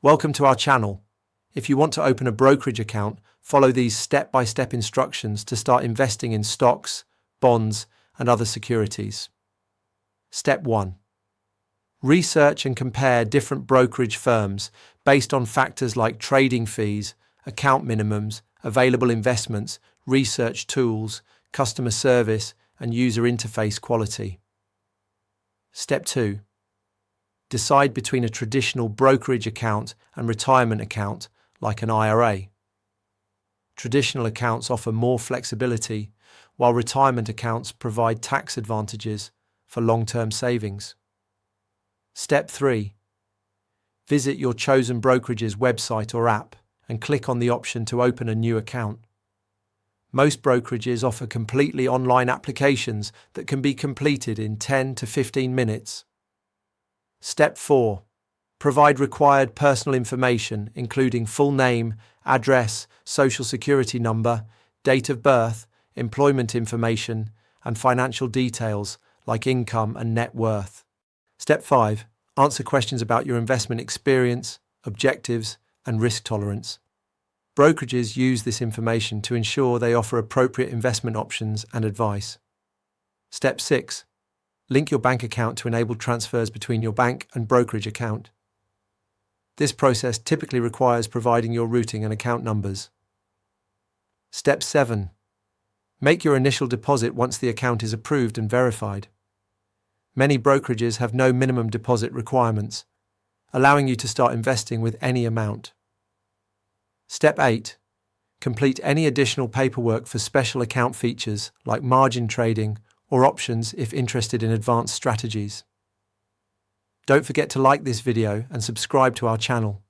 Welcome to our channel. If you want to open a brokerage account, follow these step-by-step instructions to start investing in stocks, bonds, and other securities. Step 1. Research and compare different brokerage firms based on factors like trading fees, account minimums, available investments, research tools, customer service, and user interface quality. Step 2. Decide between a traditional brokerage account and retirement account, like an IRA. Traditional accounts offer more flexibility, while retirement accounts provide tax advantages for long-term savings. Step 3. Visit your chosen brokerage's website or app and click on the option to open a new account. Most brokerages offer completely online applications that can be completed in 10 to 15 minutes. Step 4. Provide required personal information, including full name, address, social security number, date of birth, employment information, and financial details like income and net worth. Step 5. Answer questions about your investment experience, objectives, and risk tolerance. Brokerages use this information to ensure they offer appropriate investment options and advice. Step 6. Link your bank account to enable transfers between your bank and brokerage account. This process typically requires providing your routing and account numbers. Step 7. Make your initial deposit once the account is approved and verified. Many brokerages have no minimum deposit requirements, allowing you to start investing with any amount. Step 8. Complete any additional paperwork for special account features like margin trading or options if interested in advanced strategies. Don't forget to like this video and subscribe to our channel.